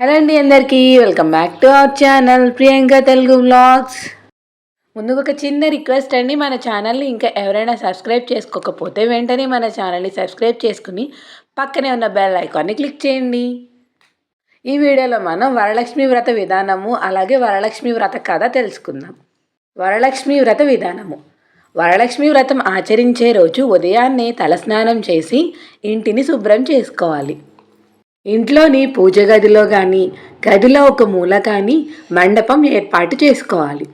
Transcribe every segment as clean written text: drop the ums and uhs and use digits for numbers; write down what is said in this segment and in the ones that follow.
Hello అండి, అందరికీ welcome back to our channel Priyanka Telugu vlogs. ముందుగా ఒక చిన్న రిక్వెస్ట్ అండి, మన ఛానల్ని ఇంకా ఎవరైనా సబ్స్క్రైబ్ చేసుకోకపోతే వెంటనే మన ఛానల్ని సబ్స్క్రైబ్ చేసుకుని పక్కనే ఉన్న బెల్ ఐకాన్ని క్లిక్ చేయండి. ఈ వీడియోలో మనం వరలక్ష్మి వ్రత విధానము అలాగే వరలక్ష్మి వ్రత కథ తెలుసుకుందాం. వరలక్ష్మి వ్రత విధానము. వరలక్ష్మి వ్రతం ఆచరించే రోజు ఉదయాన్నే తలస్నానం చేసి ఇంటిని శుభ్రం చేసుకోవాలి. ఇంట్లోని పూజ గదిలో కానీ గదిలో ఒక మూల కానీ మండపం ఏర్పాటు చేసుకోవాలి.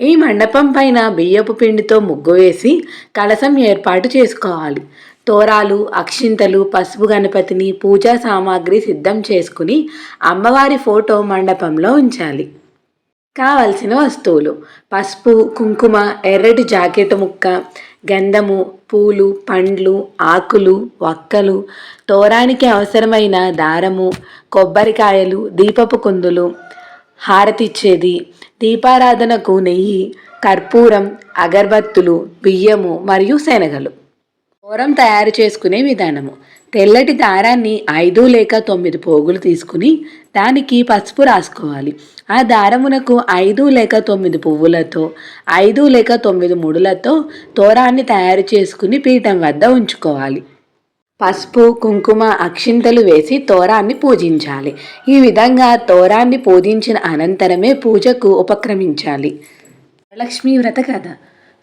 ఈ మండపం పైన బియ్యపు పిండితో ముగ్గు వేసి కలశం ఏర్పాటు చేసుకోవాలి. తోరాలు, అక్షింతలు, పసుపు గణపతిని, పూజా సామాగ్రి సిద్ధం చేసుకుని అమ్మవారి ఫోటో మండపంలో ఉంచాలి. కావలసిన వస్తువులు: పసుపు, కుంకుమ, ఎర్రటి జాకెట్ ముక్క, గంధము, పూలు, పండ్లు, ఆకులు, వక్కలు, తోరానికి అవసరమైన దారము, కొబ్బరికాయలు, దీపపు కుందులు, హారతిచ్చేది, దీపారాధనకు నెయ్యి, కర్పూరం, అగరబత్తులు, బియ్యము మరియు శనగలు. తోరం తయారు చేసుకునే విధానము: తెల్లటి దారాన్ని 5 లేక 9 పోగులు తీసుకుని దానికి పసుపు రాసుకోవాలి. ఆ దారమునకు 5 లేక 9 పువ్వులతో 5 లేక 9 ముడులతో తోరాన్ని తయారు చేసుకుని పీఠం వద్ద ఉంచుకోవాలి. పసుపు, కుంకుమ, అక్షింతలు వేసి తోరాన్ని పూజించాలి. ఈ విధంగా తోరాన్ని పూజించిన అనంతరమే పూజకు ఉపక్రమించాలి. వరలక్ష్మి వ్రత కథ.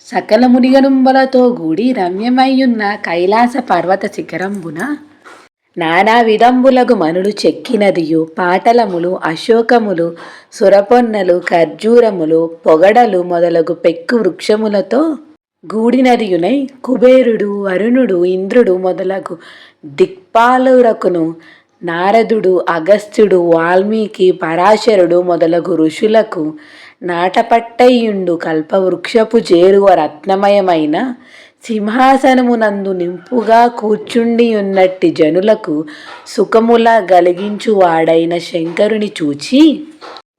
సకల మునిగనుంబలతో గూడి రమ్యమయ్యున్న కైలాస పర్వత శిఖరంబున నానా విధంబులగు మనులు చెక్కినదియు పాటలములు, అశోకములు, సురపొన్నలు, ఖర్జూరములు, పొగడలు మొదలగు పెక్కు వృక్షములతో గూడినదియునై కుబేరుడు, వరుణుడు, ఇంద్రుడు మొదలగు దిక్పాలురకును నారదుడు, అగస్త్యుడు, వాల్మీకి, పరాశరుడు మొదలగు ఋషులకు నాటపట్టయ్యుండు కల్పవృక్షపు చేరువ రత్నమయమైన సింహాసనమునందు నింపుగా కూర్చుండియున్నట్టి జనులకు సుఖముల గలిగించువాడైన శంకరుని చూచి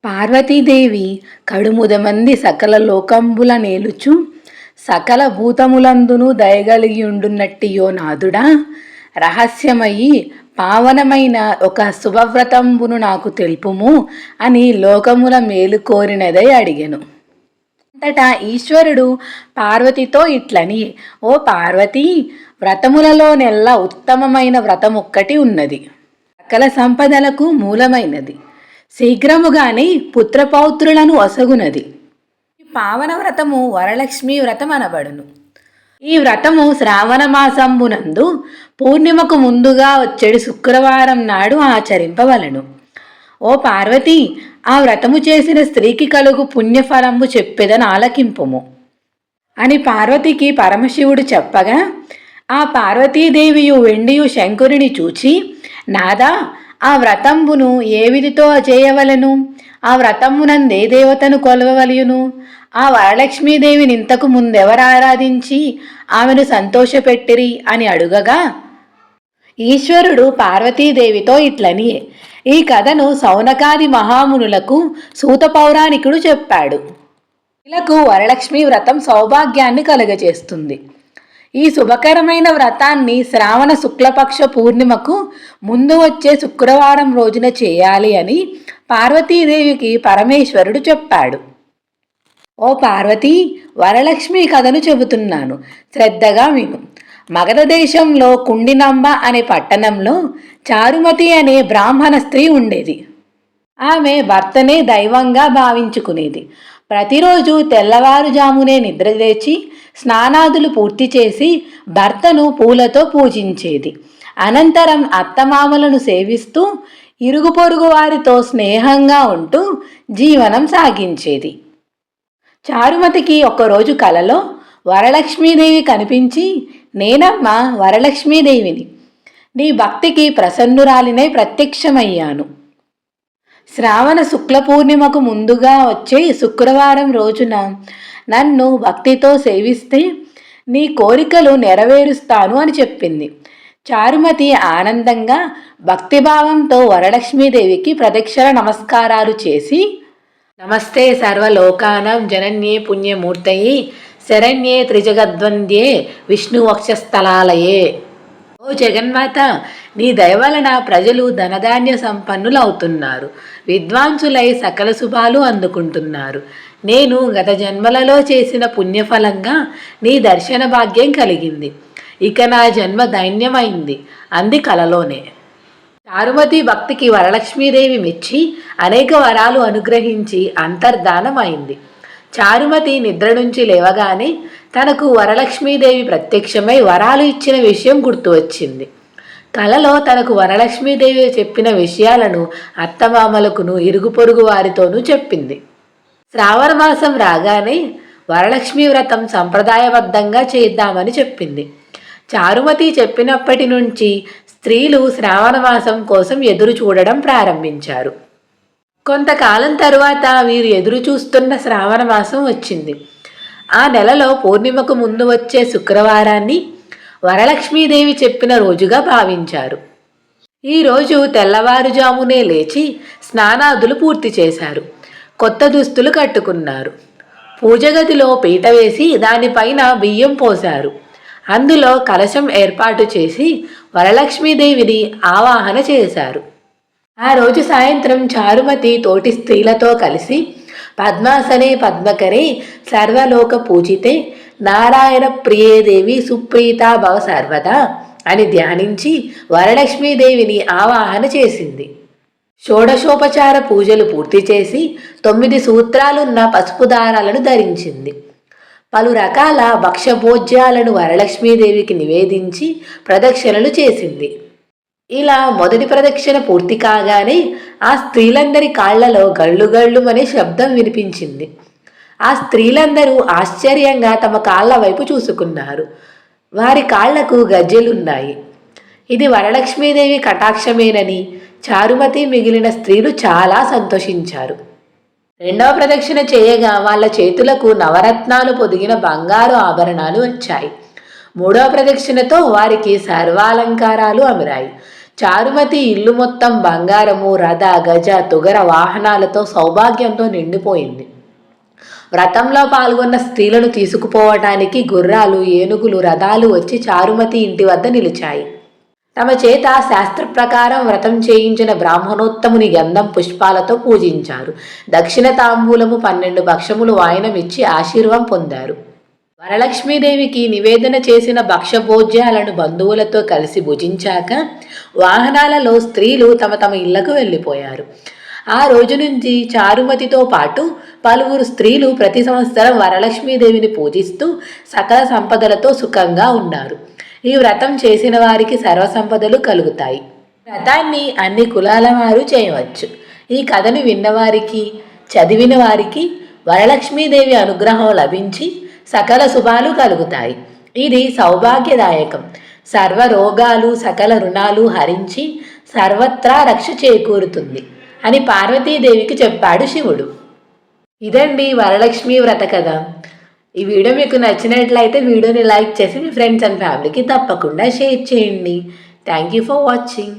పార్వతీదేవి కడుముదమంది సకల లోకంబుల నేలుచు సకల భూతములందును దయగలిగియుండునట్టియో నాదుడా, రహస్యమయ్యి పావనమైన ఒక శుభవ్రతంబును నాకు తెలుపుము అని లోకముల మేలు కోరినదై అడిగెను. అంతటా ఈశ్వరుడు పార్వతితో ఇట్లని: ఓ పార్వతి, వ్రతములలోనెల్లా ఉత్తమమైన వ్రతమొక్కటి ఉన్నది. సకల సంపదలకు మూలమైనది. శీఘ్రముగానే పుత్రపౌత్రులను ఒసగునది. ఈ పావన వ్రతము వరలక్ష్మి వ్రతం అనబడును. ఈ వ్రతము శ్రావణ మాసంబునందు పూర్ణిమకు ముందుగా వచ్చేడు శుక్రవారం నాడు ఆచరింపవలను. ఓ పార్వతి, ఆ వ్రతము చేసిన స్త్రీకి కలుగు పుణ్యఫలంబు చెప్పెదను, ఆలకింపుము అని పార్వతికి పరమశివుడు చెప్పగా, ఆ పార్వతీదేవియు వెండియు శంకరుని చూచి, నాదా, ఆ వ్రతంబును ఏ విధితో చేయవలను? ఆ వ్రతమునందే దేవతను కొలవవలయును? ఆ వరలక్ష్మీదేవిని ఇంతకు ముందెవరు ఆరాధించి ఆమెను సంతోషపెట్టిరి అని అడుగగా, ఈశ్వరుడు పార్వతీదేవితో ఇట్లని: ఈ కథను సౌనకాది మహామునులకు సూత పౌరాణికుడు చెప్పాడు. ఇలకు వరలక్ష్మి వ్రతం సౌభాగ్యాన్ని కలుగజేస్తుంది. ఈ శుభకరమైన వ్రతాన్ని శ్రావణ శుక్లపక్ష పూర్ణిమకు ముందు వచ్చే శుక్రవారం రోజున చేయాలి అని పార్వతీదేవికి పరమేశ్వరుడు చెప్పాడు. ఓ పార్వతి, వరలక్ష్మి కథను చెబుతున్నాను, శ్రద్ధగా విను. మగధ దేశంలో కుండినంబ అనే పట్టణంలో చారుమతి అనే బ్రాహ్మణ స్త్రీ ఉండేది. ఆమె భర్తనే దైవంగా భావించుకునేది. ప్రతిరోజు తెల్లవారుజామునే నిద్రలేచి స్నానాదులు పూర్తి చేసి భర్తను పూలతో పూజించేది. అనంతరం అత్తమామలను సేవిస్తూ ఇరుగు పొరుగు వారితో స్నేహంగా ఉంటూ జీవనం సాగించేది. చారుమతికి ఒకరోజు కలలో వరలక్ష్మీదేవి కనిపించి, నేనమ్మా వరలక్ష్మీదేవిని, నీ భక్తికి ప్రసన్నురాలినై ప్రత్యక్షమయ్యాను. శ్రావణ శుక్ల పూర్ణిమకు ముందుగా వచ్చే శుక్రవారం రోజున నన్ను భక్తితో సేవిస్తే నీ కోరికలు నెరవేరుస్తాను అని చెప్పింది. చారుమతి ఆనందంగా భక్తిభావంతో వరలక్ష్మీదేవికి ప్రదక్షిణ నమస్కారాలు చేసి, నమస్తే సర్వలోకానం జనన్యే పుణ్యమూర్తయే శరణ్యే త్రిజగద్వంద్యే విష్ణువక్షస్థలాలయే ఓ జగన్మాత, నీ దయ వలన ప్రజలు ధనధాన్య సంపన్నులవుతున్నారు, విద్వాంసులై సకల శుభాలు అందుకుంటున్నారు. నేను గత జన్మలలో చేసిన పుణ్యఫలంగా నీ దర్శన భాగ్యం కలిగింది. ఇక నా జన్మ దైన్యమైంది అంది కలలోనే. చారుమతి భక్తికి వరలక్ష్మీదేవి మెచ్చి అనేక వరాలు అనుగ్రహించి అంతర్ధానమైంది. చారుమతి నిద్ర నుంచి లేవగానే తనకు వరలక్ష్మీదేవి ప్రత్యక్షమై వరాలు ఇచ్చిన విషయం గుర్తు వచ్చింది. కలలో తనకు వరలక్ష్మీదేవి చెప్పిన విషయాలను అత్తమామలకును ఇరుగు పొరుగు వారితోనూ చెప్పింది. శ్రావణ మాసం రాగానే వరలక్ష్మీ వ్రతం సంప్రదాయబద్ధంగా చేద్దామని చెప్పింది. చారుమతి చెప్పినప్పటి నుంచి స్త్రీలు శ్రావణ మాసం కోసం ఎదురు చూడడం ప్రారంభించారు. కొంతకాలం తరువాత వీరు ఎదురు చూస్తున్న శ్రావణ మాసం వచ్చింది. ఆ నెలలో పూర్ణిమకు ముందు వచ్చే శుక్రవారాన్ని వరలక్ష్మీదేవి చెప్పిన రోజుగా భావించారు. ఈరోజు తెల్లవారుజామునే లేచి స్నానాదులు పూర్తి చేశారు. కొత్త దుస్తులు కట్టుకున్నారు. పూజగదిలో పీట వేసి దానిపైన బియ్యం పోశారు. అందులో కలశం ఏర్పాటు చేసి వరలక్ష్మీదేవిని ఆవాహన చేశారు. ఆ రోజు సాయంత్రం చారుమతి తోటి స్త్రీలతో కలిసి పద్మాసనే పద్మకరే సర్వలోక పూజితే నారాయణ ప్రియేదేవి సుప్రీతా భవ సర్వదా అని ధ్యానించి వరలక్ష్మీదేవిని ఆవాహన చేసింది. షోడశోపచార పూజలు పూర్తి చేసి 9 సూత్రాలున్న పసుపు దారాలను ధరించింది. పలు రకాల భక్ష్యభోజ్యాలను వరలక్ష్మీదేవికి నివేదించి ప్రదక్షిణలు చేసింది. ఇలా మొదటి ప్రదక్షిణ పూర్తి కాగానే ఆ స్త్రీలందరి కాళ్లలో గళ్ళుగళ్ళుమనే శబ్దం వినిపించింది. ఆ స్త్రీలందరూ ఆశ్చర్యంగా తమ కాళ్ల వైపు చూసుకున్నారు. వారి కాళ్లకు గజ్జెలున్నాయి. ఇది వరలక్ష్మీదేవి కటాక్షమేనని చారుమతి మిగిలిన స్త్రీలు చాలా సంతోషించారు. రెండవ ప్రదక్షిణ చేయగా వాళ్ళ చేతులకు నవరత్నాలు పొదిగిన బంగారు ఆభరణాలు వచ్చాయి. మూడవ ప్రదక్షిణతో వారికి సర్వాలంకారాలు అమిరాయి. చారుమతి ఇల్లు మొత్తం బంగారము, రథ, గజ, తుగర వాహనాలతో సౌభాగ్యంతో నిండిపోయింది. వ్రతంలో పాల్గొన్న స్త్రీలను తీసుకుపోవటానికి గుర్రాలు, ఏనుగులు, రథాలు వచ్చి చారుమతి ఇంటి వద్ద నిలిచాయి. తమ చేత శాస్త్ర ప్రకారం వ్రతం చేయించిన బ్రాహ్మణోత్తముని గంధం పుష్పాలతో పూజించారు. దక్షిణ తాంబూలము 12 భక్షములు వాయనమిచ్చి ఆశీర్వాదం పొందారు. వరలక్ష్మీదేవికి నివేదన చేసిన భక్ష్యభోజ్యాలను బంధువులతో కలిసి భుజించాక వాహనాలలో స్త్రీలు తమ తమ ఇళ్లకు వెళ్ళిపోయారు. ఆ రోజు నుంచి చారుమతితో పాటు పలువురు స్త్రీలు ప్రతి సంవత్సరం వరలక్ష్మీదేవిని పూజిస్తూ సకల సంపదలతో సుఖంగా ఉన్నారు. ఈ వ్రతం చేసిన వారికి సర్వసంపదలు కలుగుతాయి. వ్రతాన్ని అన్ని కులాల వారు చేయవచ్చు. ఈ కథను విన్నవారికి, చదివిన వారికి వరలక్ష్మీదేవి అనుగ్రహం లభించి సకల శుభాలు కలుగుతాయి. ఇది సౌభాగ్యదాయకం. సర్వ రోగాలు, సకల రుణాలు హరించి సర్వత్రా రక్ష చేకూరుతుంది అని పార్వతీదేవికి చెప్పాడు శివుడు. ఇదండి వరలక్ష్మీ వ్రత కథ. ఈ వీడియో మీకు నచ్చినట్లయితే వీడియోని లైక్ చేసి మీ ఫ్రెండ్స్ అండ్ ఫ్యామిలీకి తప్పకుండా షేర్ చేయండి. Thank you for watching.